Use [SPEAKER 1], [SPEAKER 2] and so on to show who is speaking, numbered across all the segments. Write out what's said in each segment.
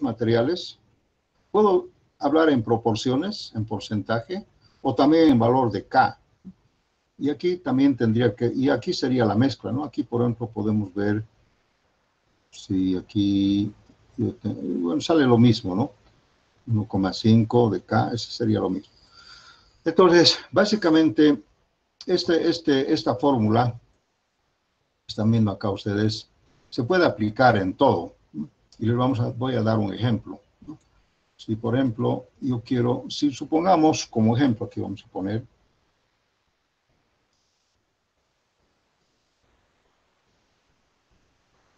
[SPEAKER 1] materiales, puedo hablar en proporciones, en porcentaje, o también en valor de K. Y aquí también tendría que, y aquí sería la mezcla, ¿no? Aquí, por ejemplo, podemos ver si aquí, bueno, sale lo mismo, ¿no? 1,5 de K, ese sería lo mismo. Entonces, básicamente, esta fórmula, esta misma acá ustedes, se puede aplicar en todo. Y les voy a dar un ejemplo. Si, por ejemplo, yo quiero, si supongamos, como ejemplo, aquí vamos a poner,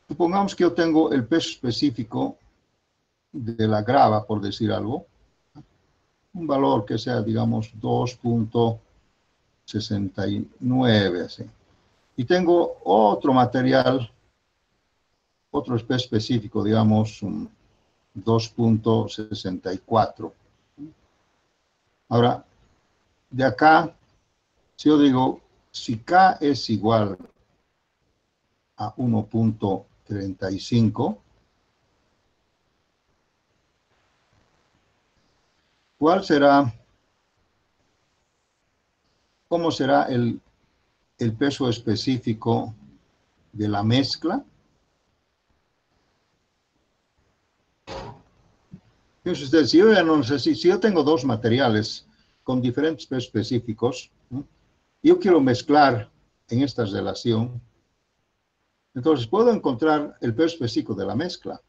[SPEAKER 1] supongamos que yo tengo el peso específico de la grava, por decir algo, un valor que sea, digamos, 2,69, así. Y tengo otro material, otro peso específico, digamos, 2,64. Ahora, de acá, si yo digo, si K es igual a 1,35, ¿cuál será, cómo será el peso específico de la mezcla? Fíjense ustedes, si yo ya no necesito, si yo tengo dos materiales con diferentes pesos específicos, ¿no? Yo quiero mezclar en esta relación, entonces puedo encontrar el peso específico de la mezcla,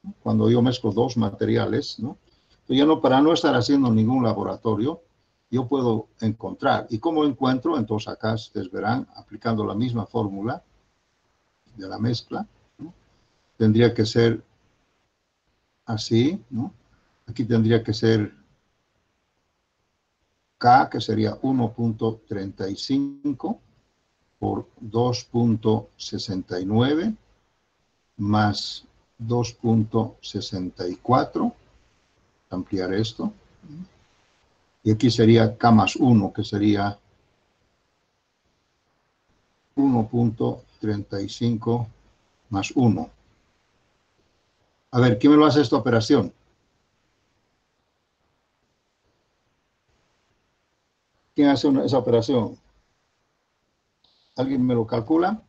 [SPEAKER 1] ¿no? Cuando yo mezclo dos materiales, ¿no? Entonces, ya no, para no estar haciendo ningún laboratorio, yo puedo encontrar. ¿Y cómo encuentro? Entonces acá ustedes verán, aplicando la misma fórmula de la mezcla, ¿no? Tendría que ser así, ¿no? Aquí tendría que ser K, que sería 1,35 por 2,69 más 2,64. Ampliar esto. Y aquí sería K más 1, que sería 1,35 más 1. A ver, ¿quién me lo hace esta operación? ¿Quién hace esa operación? ¿Alguien me lo calcula?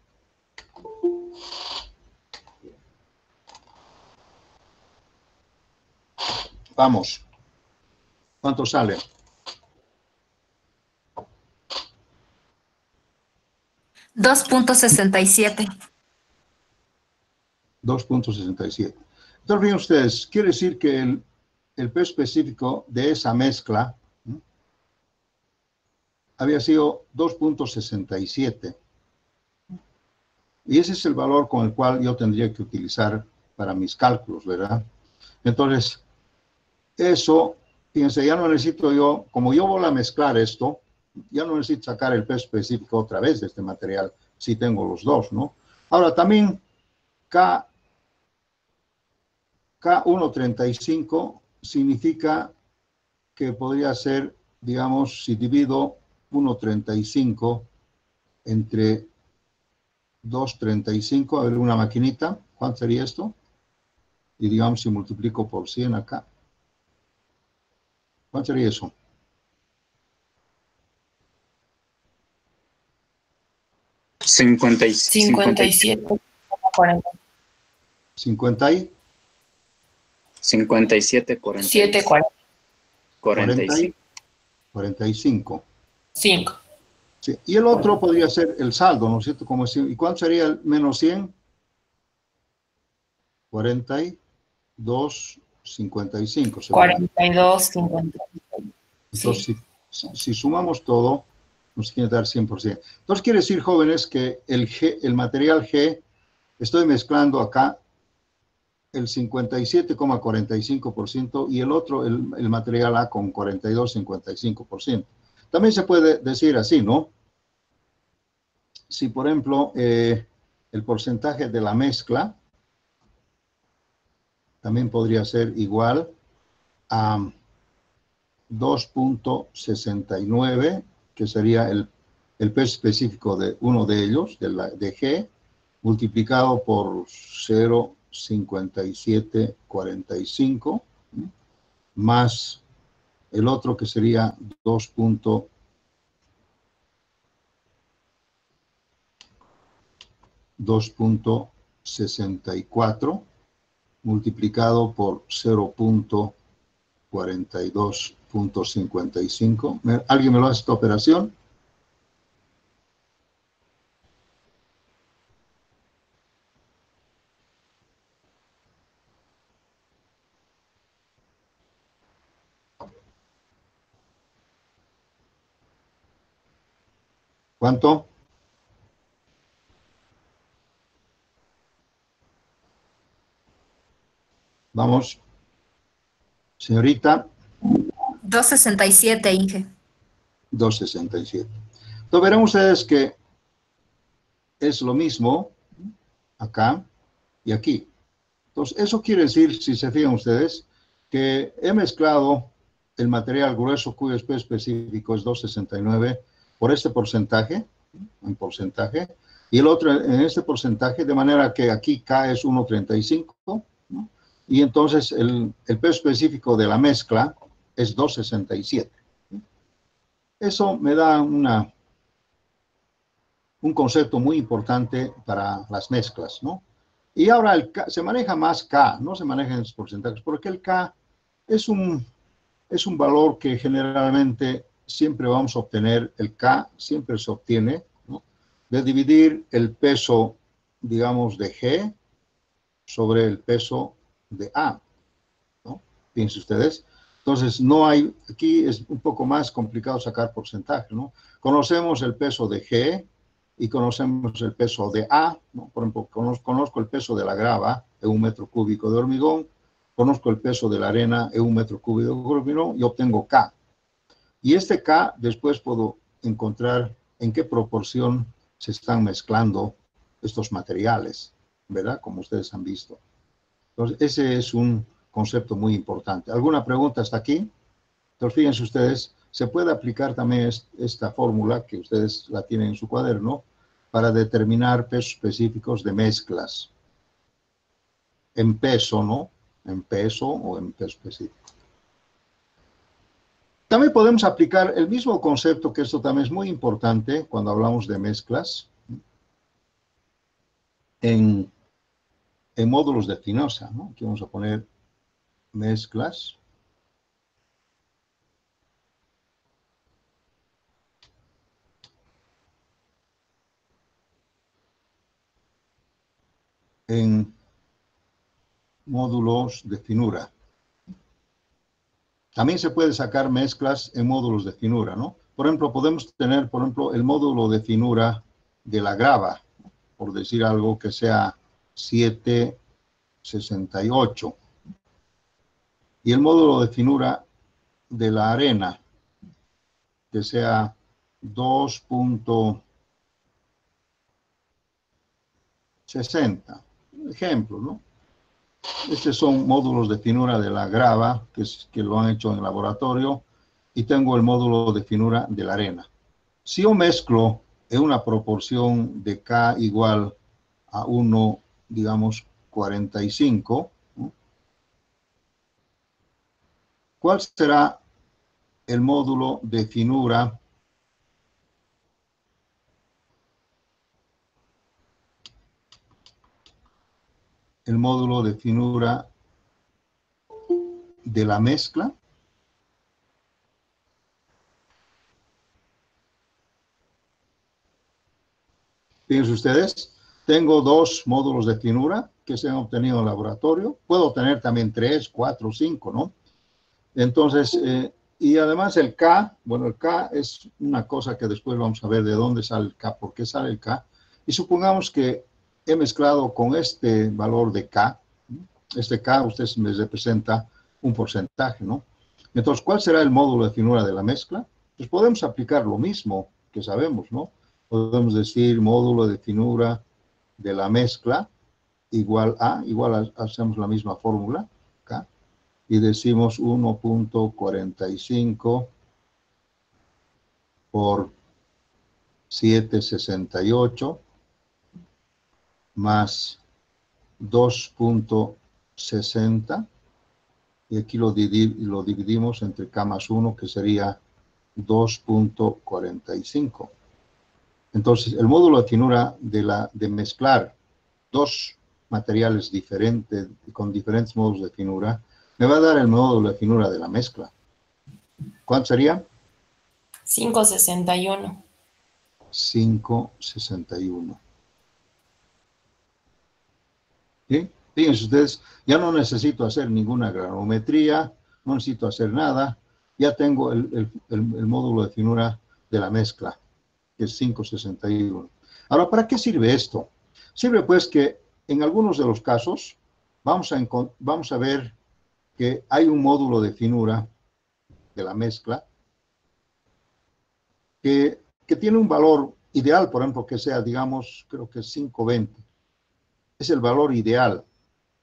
[SPEAKER 1] Vamos. ¿Cuánto sale?
[SPEAKER 2] 2,67.
[SPEAKER 1] 2,67. Entonces, bien ustedes, quiere decir que el peso específico de esa mezcla, ¿no?, había sido 2,67. Y ese es el valor con el cual yo tendría que utilizar para mis cálculos, ¿verdad? Entonces, eso, fíjense, ya no necesito yo, como yo voy a mezclar esto, ya no necesito sacar el peso específico otra vez de este material, si tengo los dos, ¿no? Ahora, también K1,35 significa que podría ser, digamos, si divido 1,35 entre 2,35, a ver, una maquinita, ¿cuánto sería esto? Y digamos, si multiplico por 100 acá, ¿cuánto sería eso?
[SPEAKER 2] Cincuenta y siete.
[SPEAKER 1] 50 y
[SPEAKER 2] 57,
[SPEAKER 1] 45.
[SPEAKER 2] 5.
[SPEAKER 1] Sí. Y el otro podría ser el saldo, ¿no es cierto? Como si, ¿y cuánto sería el menos 100? 42,55.
[SPEAKER 2] 42,55.
[SPEAKER 1] Entonces,
[SPEAKER 2] Sí.
[SPEAKER 1] si sumamos todo, nos quiere dar 100%. Entonces, quiere decir, jóvenes, que el material G, estoy mezclando acá el 57,45% y el otro, el material A, con 42,55%. También se puede decir así, ¿no? Si, por ejemplo, el porcentaje de la mezcla también podría ser igual a 2,69, que sería el peso específico de uno de ellos, de G, multiplicado por 2.5745 más el otro que sería 2.64 multiplicado por 0.42.55. ¿Alguien me lo hace esta operación? ¿Cuánto? Vamos, señorita.
[SPEAKER 3] 267, Inge.
[SPEAKER 1] 267. Entonces verán ustedes que es lo mismo acá y aquí. Entonces eso quiere decir, si se fijan ustedes, que he mezclado el material grueso cuyo peso específico es 269 por este porcentaje, en porcentaje, y el otro en este porcentaje, de manera que aquí K es 1.35, ¿no? Y entonces el peso específico de la mezcla es 267. Eso me da un concepto muy importante para las mezclas, ¿no? Y ahora el K, se maneja más K, no se maneja en porcentajes, porque el K es un valor que generalmente siempre vamos a obtener, el K siempre se obtiene, ¿no?, de dividir el peso, digamos, de G sobre el peso de A, ¿no? Fíjense ustedes. Entonces, no hay, aquí es un poco más complicado sacar porcentaje, ¿no? Conocemos el peso de G y conocemos el peso de A, ¿no? Por ejemplo, conozco el peso de la grava en 1 metro cúbico de hormigón, conozco el peso de la arena en 1 metro cúbico de hormigón y obtengo K. Y este K después puedo encontrar en qué proporción se están mezclando estos materiales, ¿verdad? Como ustedes han visto. Entonces, ese es un concepto muy importante. ¿Alguna pregunta hasta aquí? Entonces, fíjense ustedes, se puede aplicar también esta fórmula, que ustedes la tienen en su cuaderno, para determinar pesos específicos de mezclas. En peso, ¿no? En peso o en peso específico. También podemos aplicar el mismo concepto, que esto también es muy importante cuando hablamos de mezclas, en módulos de Finosa, ¿no? Aquí vamos a poner mezclas. En módulos de finura. También se puede sacar mezclas en módulos de finura, ¿no? Por ejemplo, podemos tener, por ejemplo, el módulo de finura de la grava, por decir algo que sea 768. Y el módulo de finura de la arena, que sea 2.60. Ejemplo, ¿no? Estos son módulos de finura de la grava, que lo han hecho en el laboratorio, y tengo el módulo de finura de la arena. Si yo mezclo en una proporción de K igual a 1, digamos, 45, ¿no?, ¿cuál será el módulo de finura de la mezcla? Fíjense ustedes, tengo dos módulos de finura que se han obtenido en el laboratorio. Puedo tener también 3, 4, 5, ¿no? Entonces, y además el K, bueno, el K es una cosa que después vamos a ver de dónde sale el K, por qué sale el K. Y supongamos que he mezclado con este valor de K. Este K, ustedes me representa un porcentaje, ¿no? Entonces, ¿cuál será el módulo de finura de la mezcla? Pues podemos aplicar lo mismo que sabemos, ¿no? Podemos decir módulo de finura de la mezcla igual hacemos la misma fórmula, K, y decimos 1.45 por 768 más 2.60. Y aquí lo dividimos entre K más 1, que sería 2.45. Entonces, el módulo de finura de mezclar dos materiales diferentes, con diferentes modos de finura, me va a dar el módulo de finura de la mezcla. ¿Cuánto sería?
[SPEAKER 2] 561.
[SPEAKER 1] 561. ¿Sí? Fíjense ustedes, ya no necesito hacer ninguna granometría, no necesito hacer nada, ya tengo el módulo de finura de la mezcla, que es 561. Ahora, ¿para qué sirve esto? Sirve pues que en algunos de los casos vamos a ver que hay un módulo de finura de la mezcla que tiene un valor ideal, por ejemplo, que sea, digamos, creo que es 520. Es el valor ideal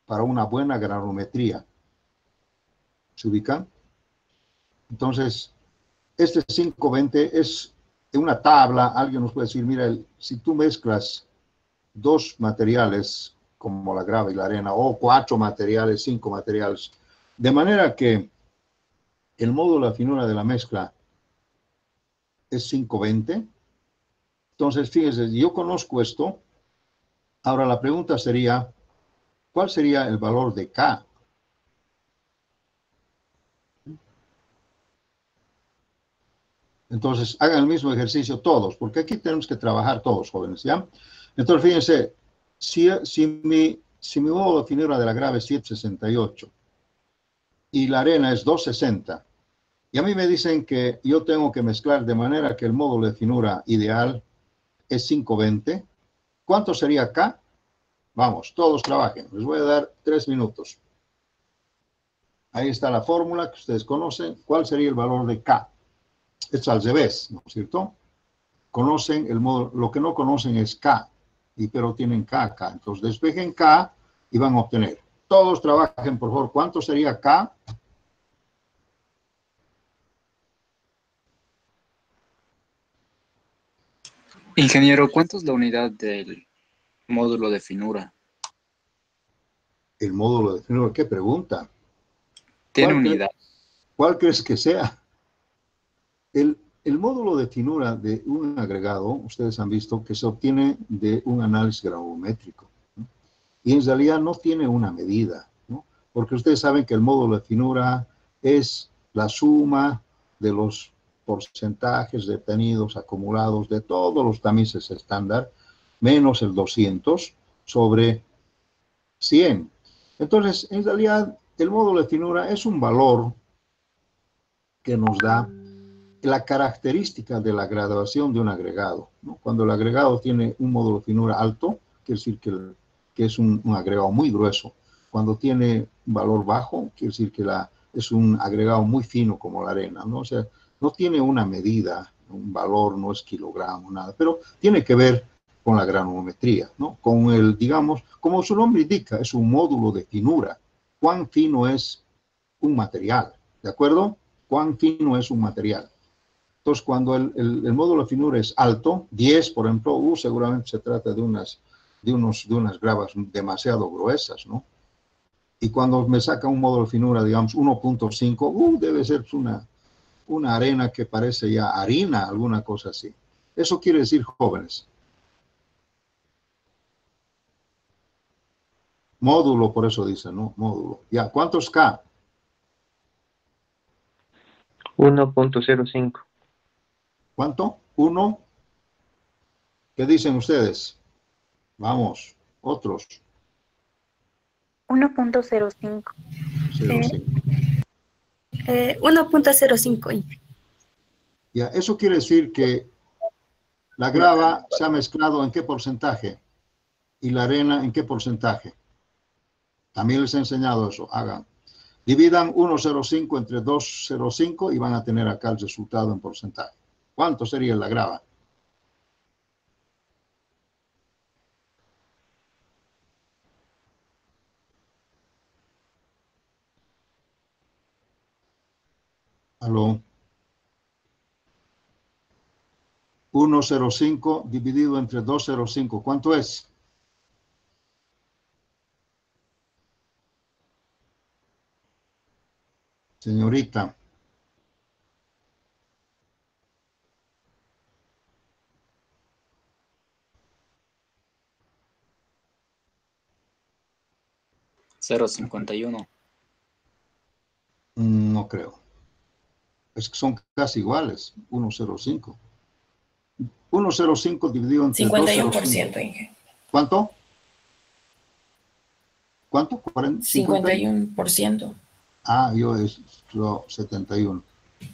[SPEAKER 1] para una buena granometría. ¿Se ubican? Entonces, este 520 es en una tabla. Alguien nos puede decir, mira, si tú mezclas dos materiales como la grava y la arena, o 4 materiales, 5 materiales, de manera que el módulo de finura de la mezcla es 520. Entonces, fíjense, yo conozco esto. Ahora la pregunta sería, ¿cuál sería el valor de K? Entonces, hagan el mismo ejercicio todos, porque aquí tenemos que trabajar todos, jóvenes, ¿ya? Entonces, fíjense, si mi módulo de finura de la grava es 768 y la arena es 260, y a mí me dicen que yo tengo que mezclar de manera que el módulo de finura ideal es 520, ¿cuánto sería K? Vamos, todos trabajen. Les voy a dar 3 minutos. Ahí está la fórmula que ustedes conocen. ¿Cuál sería el valor de K? Es al revés, ¿no es cierto? Conocen el módulo, lo que no conocen es K, pero tienen K acá. Entonces despejen K y van a obtener. Todos trabajen, por favor. ¿Cuánto sería K?
[SPEAKER 2] Ingeniero, ¿cuánto es la unidad del módulo de finura?
[SPEAKER 1] El módulo de finura, ¿qué pregunta?
[SPEAKER 2] ¿Tiene unidad?
[SPEAKER 1] ¿Cuál crees que sea? El módulo de finura de un agregado, ustedes han visto que se obtiene de un análisis gravimétrico, ¿no? Y en realidad no tiene una medida, ¿no? Porque ustedes saben que el módulo de finura es la suma de los porcentajes detenidos acumulados de todos los tamices estándar, menos el 200 sobre 100. Entonces, en realidad, el módulo de finura es un valor que nos da la característica de la graduación de un agregado, ¿no? Cuando el agregado tiene un módulo de finura alto, quiere decir que es un agregado muy grueso. Cuando tiene un valor bajo, quiere decir que es un agregado muy fino como la arena, ¿no? O sea, no tiene una medida, un valor, no es kilogramo, nada, pero tiene que ver con la granulometría, ¿no? Con el, digamos, como su nombre indica, es un módulo de finura. ¿Cuán fino es un material? ¿De acuerdo? ¿Cuán fino es un material? Entonces, cuando el módulo de finura es alto, 10, por ejemplo, seguramente se trata de unas gravas demasiado gruesas, ¿no? Y cuando me saca un módulo de finura, digamos, 1.5, debe ser una arena que parece ya harina, alguna cosa así. Eso quiere decir, jóvenes. Módulo, por eso dice, ¿no? Módulo. Ya, ¿cuántos K?
[SPEAKER 3] 1.05.
[SPEAKER 1] ¿Cuánto? ¿1? ¿Qué dicen ustedes? Vamos, otros.
[SPEAKER 4] 1.05.
[SPEAKER 1] 0,5.
[SPEAKER 4] 1.05.
[SPEAKER 1] Ya, eso quiere decir que la grava se ha mezclado en qué porcentaje y la arena en qué porcentaje. También les he enseñado eso. Hagan. Dividan 1,05 entre 2,05 y van a tener acá el resultado en porcentaje. ¿Cuánto sería la grava? Aló. 1,05 dividido entre 2,05. ¿Cuánto es? Señorita,
[SPEAKER 2] 0,51.
[SPEAKER 1] no creo. Es que son casi iguales, 1,05. 1,05 dividido entre
[SPEAKER 3] 51%,
[SPEAKER 1] 2,05.
[SPEAKER 3] Inge.
[SPEAKER 1] ¿Cuánto? ¿Cuánto?
[SPEAKER 3] 51%.
[SPEAKER 1] Ah, yo es 71.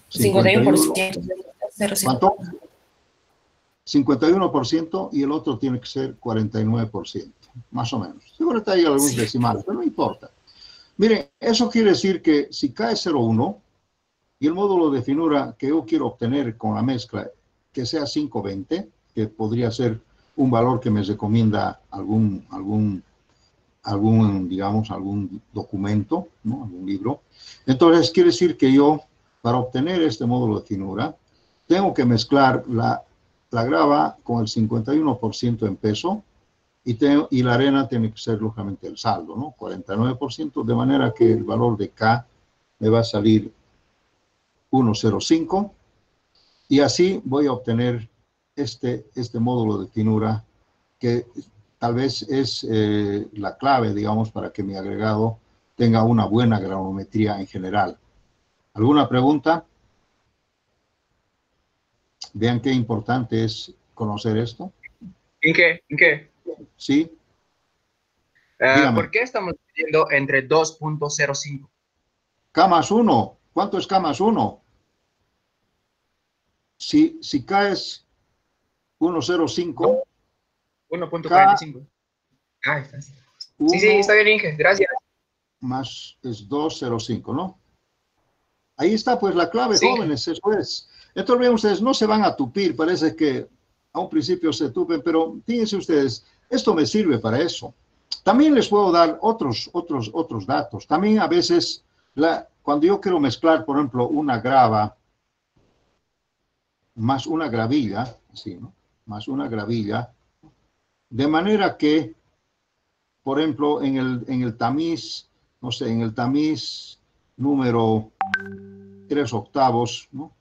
[SPEAKER 1] 51.
[SPEAKER 3] 51%.
[SPEAKER 1] ¿Cuánto? 51% y el otro tiene que ser 49%, más o menos. Seguro está ahí algunos
[SPEAKER 3] Sí.
[SPEAKER 1] decimales, pero no importa. Miren, eso quiere decir que si cae 0,1 y el módulo de finura que yo quiero obtener con la mezcla que sea 520, que podría ser un valor que me recomienda digamos, algún documento, ¿no? Algún libro. Entonces, quiere decir que yo, para obtener este módulo de finura, tengo que mezclar la grava con el 51% en peso y la arena tiene que ser, lógicamente, el saldo, ¿no? 49%, de manera que el valor de K me va a salir 1,05 y así voy a obtener este módulo de finura que tal vez es la clave, digamos, para que mi agregado tenga una buena granometría en general. ¿Alguna pregunta? Vean qué importante es conocer esto.
[SPEAKER 4] ¿En qué?
[SPEAKER 1] ¿Sí? Dígame.
[SPEAKER 4] ¿Por qué estamos dividiendo entre 2.05?
[SPEAKER 1] K más 1. ¿Cuánto es K más 1? Si K es 1,05,
[SPEAKER 4] 1.45. Ah, está. Sí,
[SPEAKER 1] 1
[SPEAKER 4] está bien, Inge. Gracias.
[SPEAKER 1] más es 2,05, ¿no? Ahí está pues la clave,
[SPEAKER 4] Sí.
[SPEAKER 1] jóvenes, eso es. Entonces, vean ustedes, no se van a tupir, parece que a un principio se tupen, pero fíjense ustedes, esto me sirve para eso. También les puedo dar otros datos. También a veces, cuando yo quiero mezclar, por ejemplo, una grava más una gravilla, así, ¿no? Más una gravilla, de manera que, por ejemplo, en el tamiz, no sé, en el tamiz número 3/8, ¿no?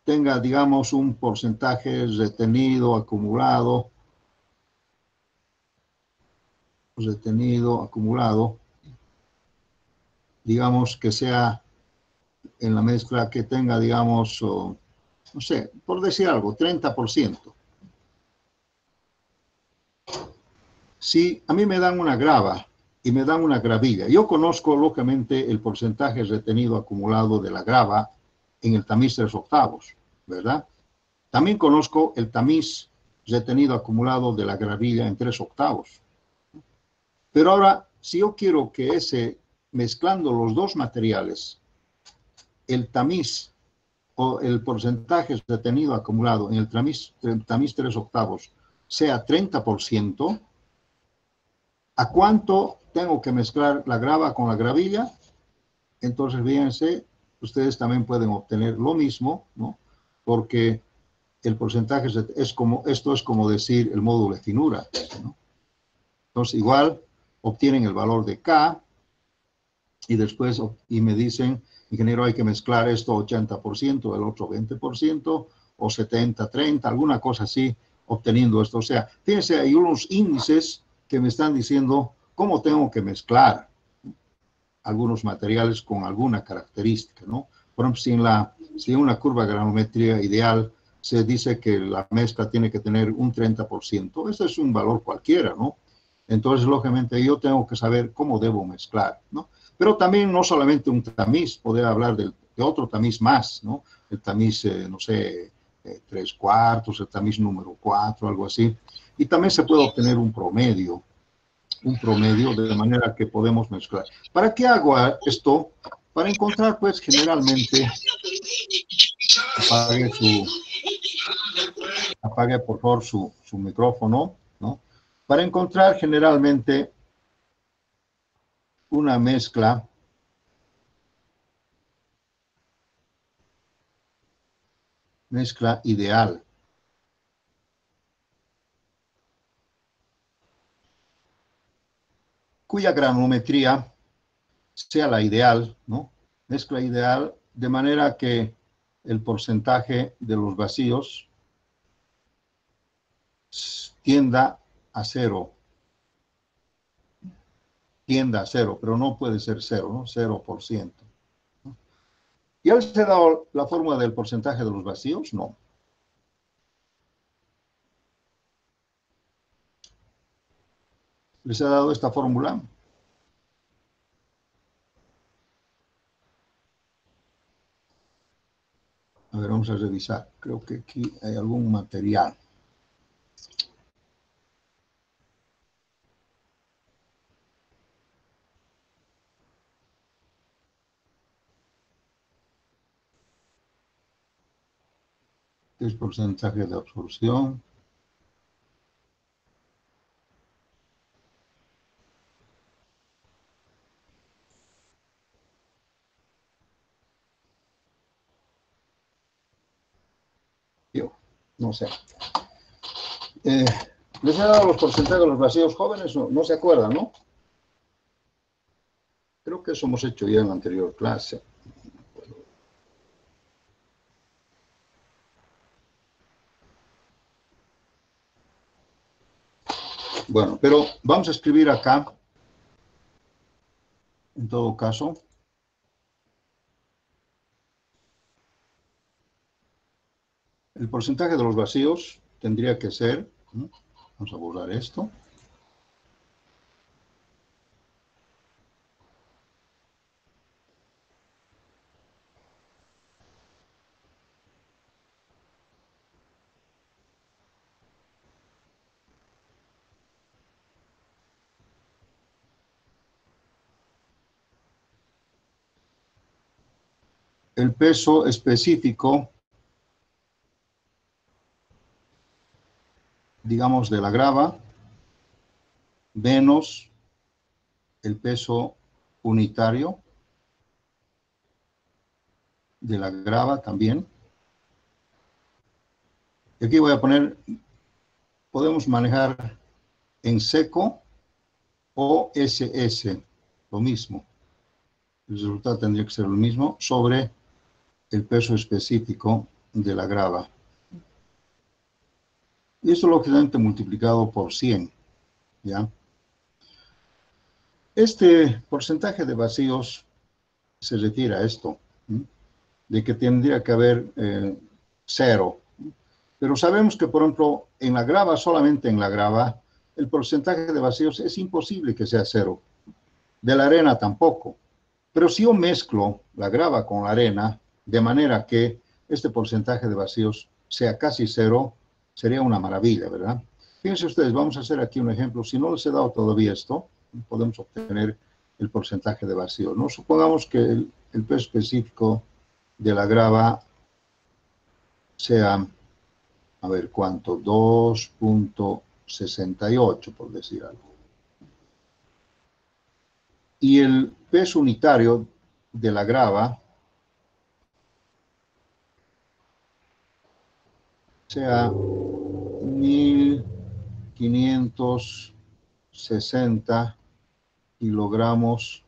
[SPEAKER 1] Tenga, digamos, un porcentaje retenido, acumulado, digamos que sea en la mezcla que tenga, digamos, no sé, por decir algo, 30%. Si a mí me dan una grava y me dan una gravilla, yo conozco lógicamente el porcentaje retenido acumulado de la grava en el tamiz 3/8, ¿verdad? También conozco el tamiz retenido acumulado de la gravilla en 3/8. Pero ahora, si yo quiero que mezclando los dos materiales, el tamiz o el porcentaje retenido acumulado en el tamiz 3/8 sea 30%, ¿a cuánto tengo que mezclar la grava con la gravilla? Entonces, fíjense, ustedes también pueden obtener lo mismo, ¿no? Porque el porcentaje esto es como decir el módulo de finura, ¿no? Entonces, igual, obtienen el valor de K y después me dicen, ingeniero, hay que mezclar esto 80%, el otro 20%, o 70-30, alguna cosa así, obteniendo esto. O sea, fíjense, hay unos índices que me están diciendo cómo tengo que mezclar algunos materiales con alguna característica, ¿no? Por ejemplo, si en una curva de granometría ideal se dice que la mezcla tiene que tener un 30%, eso es un valor cualquiera, ¿no? Entonces, lógicamente, yo tengo que saber cómo debo mezclar, ¿no? Pero también no solamente un tamiz, poder hablar de otro tamiz más, ¿no? El tamiz, no sé, 3/4, el tamiz número 4, algo así. Y también se puede obtener un promedio de manera que podemos mezclar. ¿Para qué hago esto? Para encontrar, pues, generalmente, apague por favor su micrófono, ¿no? Para encontrar generalmente una mezcla ideal. Cuya granometría sea la ideal, ¿no? Mezcla ideal, de manera que el porcentaje de los vacíos tienda a cero. Tienda a cero, pero no puede ser cero, ¿no? 0%. ¿Ya les he dado la fórmula del porcentaje de los vacíos? No. ¿Les he dado esta fórmula? A ver, vamos a revisar. Creo que aquí hay algún material. ¿Qué es porcentaje de absorción? Yo, no sé. Les he dado los porcentajes de los vacíos jóvenes, no se acuerdan, ¿no? Creo que eso hemos hecho ya en la anterior clase. Bueno, pero vamos a escribir acá, en todo caso, el porcentaje de los vacíos tendría que ser, vamos a borrar esto, el peso específico, digamos, de la grava, menos el peso unitario de la grava también. Y aquí voy a poner, podemos manejar en seco o SS, lo mismo. El resultado tendría que ser lo mismo sobre el peso específico de la grava. Y esto lógicamente multiplicado por 100, ¿ya? Este porcentaje de vacíos se refiere a esto, de que tendría que haber cero. Pero sabemos que, por ejemplo, en la grava, solamente en la grava, el porcentaje de vacíos es imposible que sea cero. De la arena tampoco. Pero si yo mezclo la grava con la arena, de manera que este porcentaje de vacíos sea casi cero, sería una maravilla, ¿verdad? Fíjense ustedes, vamos a hacer aquí un ejemplo. Si no les he dado todavía esto, podemos obtener el porcentaje de vacío, ¿no? Supongamos que el peso específico de la grava sea, a ver, ¿cuánto? 2.68, por decir algo. Y el peso unitario de la grava sea 1560 kilogramos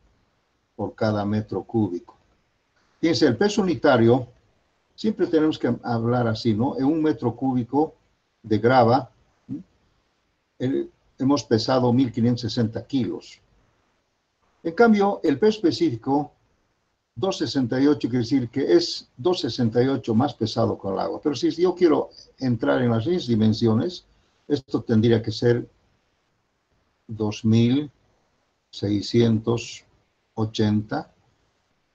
[SPEAKER 1] por cada metro cúbico. Fíjense, el peso unitario, siempre tenemos que hablar así, ¿no? En un metro cúbico de grava, hemos pesado 1560 kilos. En cambio, el peso específico, 268, quiere decir que es 268 más pesado que el agua. Pero si yo quiero entrar en las mismas dimensiones, esto tendría que ser 2680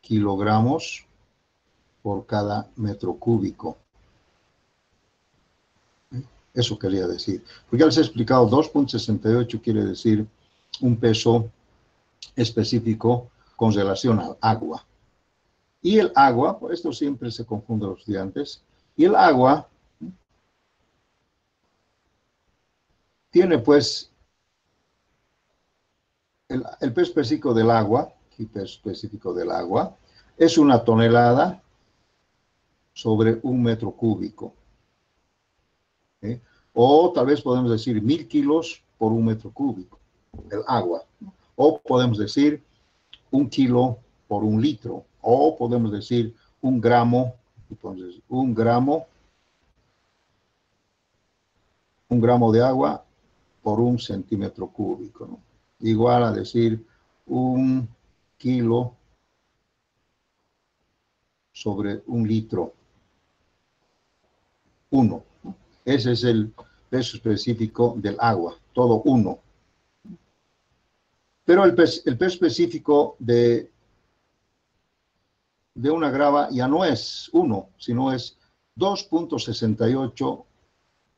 [SPEAKER 1] kilogramos por cada metro cúbico. Eso quería decir. Porque ya les he explicado, 2.68 quiere decir un peso específico con relación al agua. Y el agua, por esto siempre se confunde a los estudiantes, y el agua tiene pues el peso específico del agua, el peso específico del agua, es 1 tonelada sobre un metro cúbico. ¿Sí? O tal vez podemos decir 1000 kilos por un metro cúbico, el agua. O podemos decir 1 kilo por 1 litro. O podemos decir 1 gramo, entonces 1 gramo de agua por 1 centímetro cúbico, ¿no? Igual a decir 1 kilo sobre 1 litro. 1. ¿No? Ese es el peso específico del agua, todo 1. Pero el peso específico de una grava ya no es 1, sino es 2.68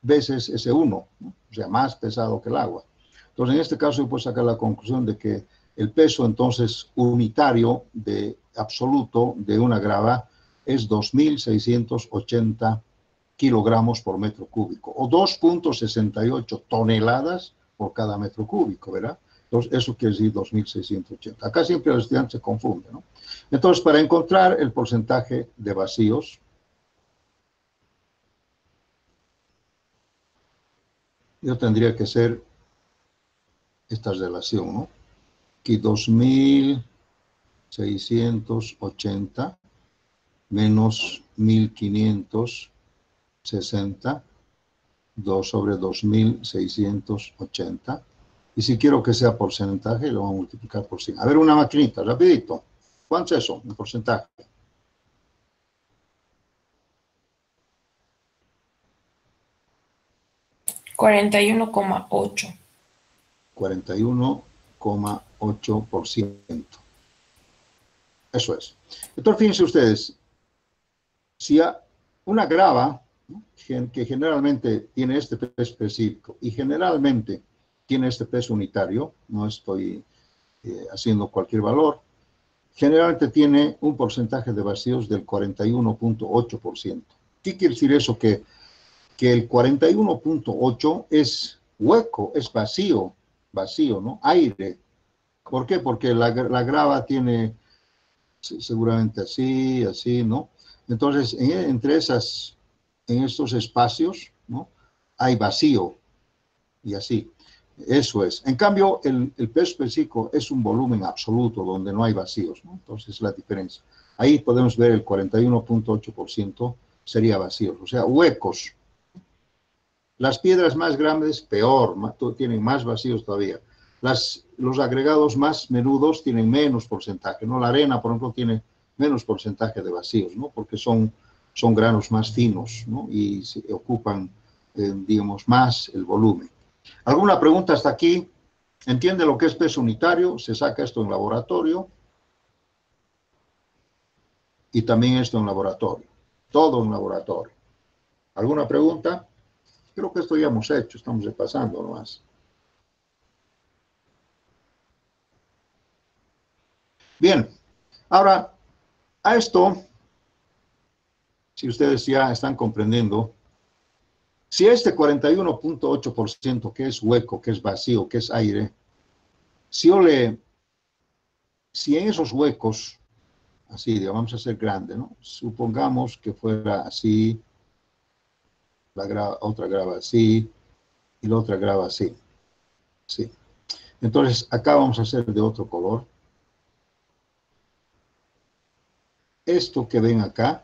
[SPEAKER 1] veces ese 1, ¿no? O sea, más pesado que el agua. Entonces, en este caso, yo puedo sacar la conclusión de que el peso, entonces, unitario de absoluto de una grava es 2.680 kilogramos por metro cúbico, o 2.68 toneladas por cada metro cúbico, ¿verdad? Entonces, eso quiere decir 2.680. Acá siempre el estudiante se confunde, ¿no? Entonces, para encontrar el porcentaje de vacíos, yo tendría que hacer esta relación, ¿no? Aquí 2.680 menos 1.560, 2 sobre 2.680. Y si quiero que sea porcentaje, lo vamos a multiplicar por 100. A ver, una maquinita, rapidito. ¿Cuánto es eso, en porcentaje?
[SPEAKER 3] $41,8.
[SPEAKER 1] 41,8%. Eso es. Entonces, fíjense ustedes, si una grava, ¿no?, que generalmente tiene este peso específico y generalmente tiene este peso unitario, no estoy haciendo cualquier valor, generalmente tiene un porcentaje de vacíos del 41.8%. ¿Qué quiere decir eso? Que el 41.8 es hueco, es vacío, ¿no? Aire. ¿Por qué? Porque la grava tiene seguramente así, ¿no? Entonces, en estos espacios, ¿no?, hay vacío y así. Eso es. En cambio, el peso específico es un volumen absoluto donde no hay vacíos, ¿no? Entonces, la diferencia. Ahí podemos ver el 41.8% sería vacíos, o sea, huecos. Las piedras más grandes, peor, tienen más vacíos todavía. Los agregados más menudos tienen menos porcentaje, ¿no? La arena, por ejemplo, tiene menos porcentaje de vacíos, ¿no? Porque son granos más finos, ¿no? Y se ocupan, digamos, más el volumen. ¿Alguna pregunta hasta aquí? ¿Entiende lo que es peso unitario? Se saca esto en laboratorio. Y también esto en laboratorio. Todo en laboratorio. ¿Alguna pregunta? Creo que esto ya hemos hecho, estamos repasando nomás. Bien, ahora, a esto, si ustedes ya están comprendiendo, si este 41.8% que es hueco, que es vacío, que es aire, si en esos huecos, así, digamos, vamos a hacer grande, ¿no? Supongamos que fuera así, otra grava así, y la otra grava así, sí. Entonces, acá vamos a hacer de otro color. Esto que ven acá,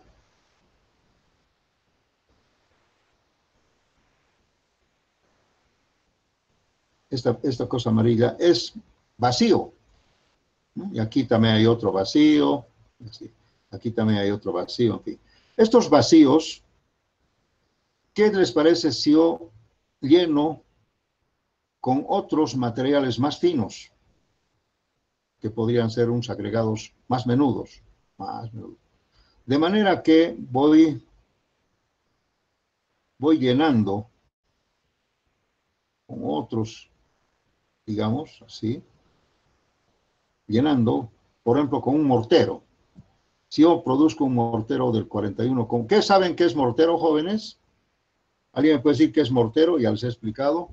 [SPEAKER 1] esta cosa amarilla es vacío, ¿no? Y aquí también hay otro vacío, así. Aquí también hay otro vacío, en fin. Estos vacíos, ¿qué les parece si yo lleno con otros materiales más finos, que podrían ser unos agregados más menudos? De manera que voy llenando con otros, digamos, así, llenando, por ejemplo, con un mortero. Si yo produzco un mortero del 41, ¿qué saben qué es mortero, jóvenes? ¿Alguien me puede decir qué es mortero? Ya les he explicado.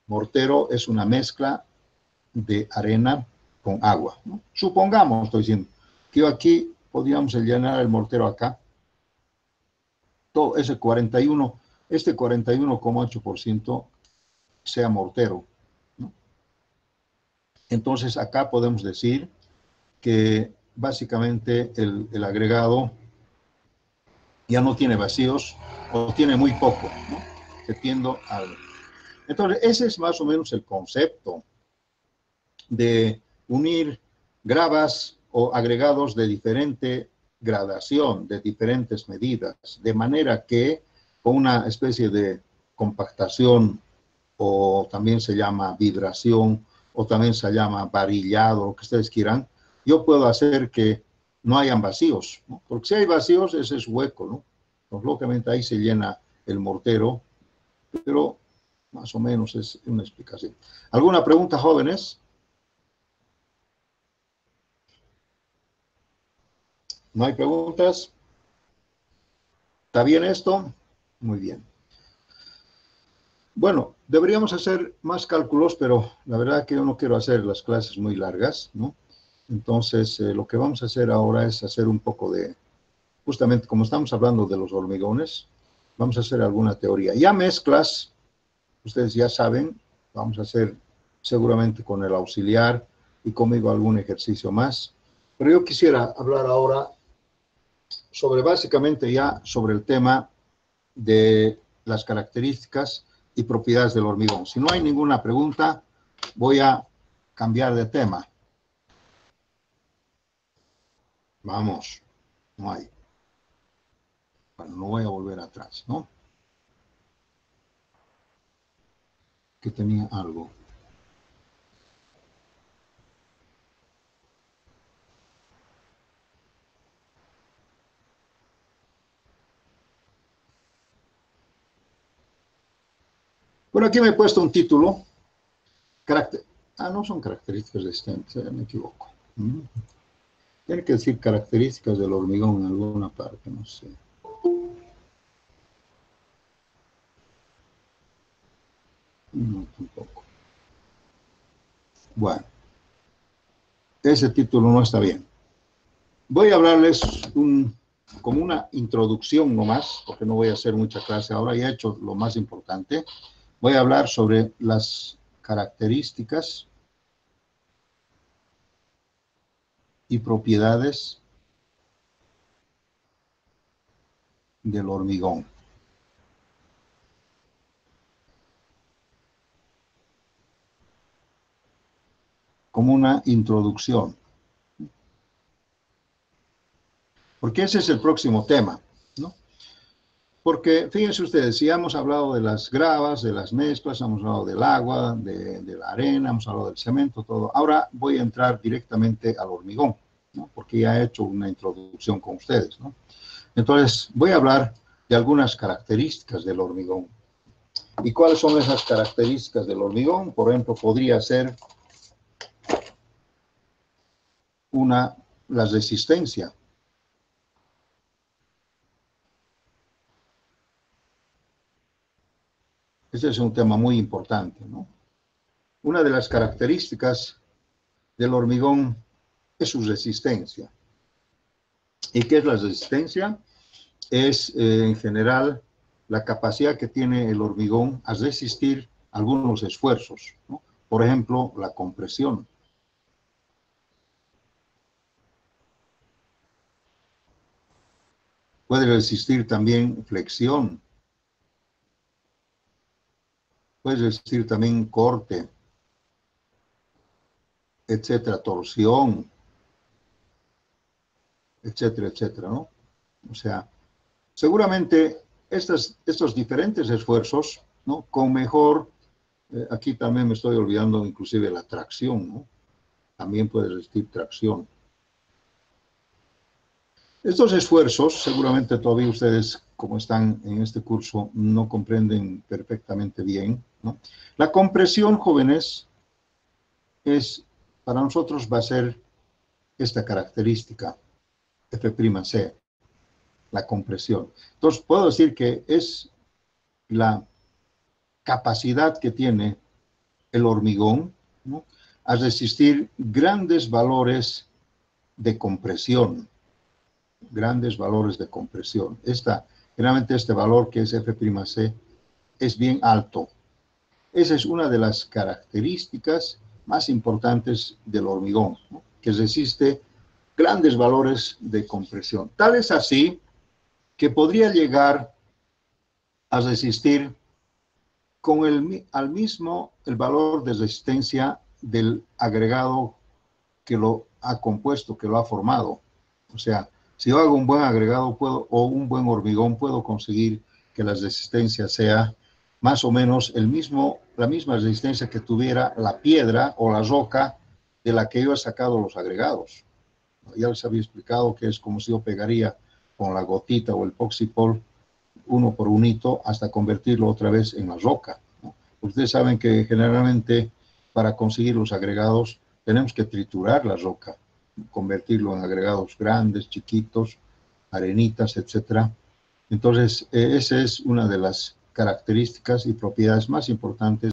[SPEAKER 1] Mortero es una mezcla de arena con agua, ¿no? Supongamos, estoy diciendo, que yo aquí podríamos llenar el mortero acá. Todo ese 41, este 41,8% sea mortero, ¿no? Entonces acá podemos decir que básicamente el agregado ya no tiene vacíos o tiene muy poco, ¿no? Que tiendo al... Entonces, ese es más o menos el concepto de unir gravas o agregados de diferente gradación, de diferentes medidas, de manera que con una especie de compactación, o también se llama vibración, o también se llama varillado, lo que ustedes quieran, yo puedo hacer que no hayan vacíos, ¿no? Porque si hay vacíos, ese es hueco, ¿no? Pues, lógicamente ahí se llena el mortero, pero más o menos es una explicación. ¿Alguna pregunta, jóvenes? ¿No hay preguntas? ¿Está bien esto? Muy bien. Bueno, deberíamos hacer más cálculos, pero la verdad que yo no quiero hacer las clases muy largas, ¿no? Entonces, lo que vamos a hacer ahora es hacer un poco de, justamente como estamos hablando de los hormigones, vamos a hacer alguna teoría. Ya mezclas, ustedes ya saben, vamos a hacer seguramente con el auxiliar y conmigo algún ejercicio más. Pero yo quisiera hablar ahora sobre básicamente ya sobre el tema de las características y propiedades del hormigón. Si no hay ninguna pregunta, voy a cambiar de tema. Vamos, no hay. Bueno, no voy a volver atrás, ¿no? Que tenía algo. Bueno, aquí me he puesto un título. No son características de este, me equivoco. Tiene que decir características del hormigón en alguna parte, no sé. No, tampoco. Bueno, ese título no está bien. Voy a hablarles como una introducción nomás, porque no voy a hacer mucha clase ahora, ya he hecho lo más importante. Voy a hablar sobre las características y propiedades del hormigón. Como una introducción. Porque ese es el próximo tema, ¿no? Porque fíjense ustedes, si hemos hablado de las gravas, de las mezclas, hemos hablado del agua, de la arena, hemos hablado del cemento, todo. Ahora voy a entrar directamente al hormigón, ¿no? Porque ya he hecho una introducción con ustedes, ¿no? Entonces, voy a hablar de algunas características del hormigón. ¿Y cuáles son esas características del hormigón? Por ejemplo, podría ser la resistencia. Este es un tema muy importante, ¿no? Una de las características del hormigón es su resistencia. ¿Y qué es la resistencia? Es, en general, la capacidad que tiene el hormigón a resistir algunos esfuerzos, ¿no? Por ejemplo, la compresión. Puede resistir también flexión. Puede resistir también corte, etcétera, torsión, etcétera, etcétera, ¿no? O sea, seguramente estos diferentes esfuerzos, ¿no? Con mejor, aquí también me estoy olvidando inclusive la tracción, ¿no? También puede resistir tracción. Estos esfuerzos, seguramente todavía ustedes, como están en este curso, no comprenden perfectamente bien, ¿no? La compresión, jóvenes, para nosotros va a ser esta característica, F'C, la compresión. Entonces, puedo decir que es la capacidad que tiene el hormigón, ¿no? A resistir grandes valores de compresión. Grandes valores de compresión. Generalmente este valor que es F'C es bien alto. Esa es una de las características más importantes del hormigón, ¿no? Que resiste grandes valores de compresión. Tal es así que podría llegar a resistir con el valor de resistencia del agregado que lo ha compuesto, que lo ha formado. O sea, si yo hago un buen agregado o un buen hormigón, puedo conseguir que la resistencia sea más o menos la misma resistencia que tuviera la piedra o la roca de la que yo he sacado los agregados. Ya les había explicado que es como si yo pegaría con la gotita o el poxipol uno por unito hasta convertirlo otra vez en la roca, ¿no? Ustedes saben que generalmente para conseguir los agregados tenemos que triturar la roca, convertirlo en agregados grandes, chiquitos, arenitas, etcétera. Entonces, esa es una de las características y propiedades más importantes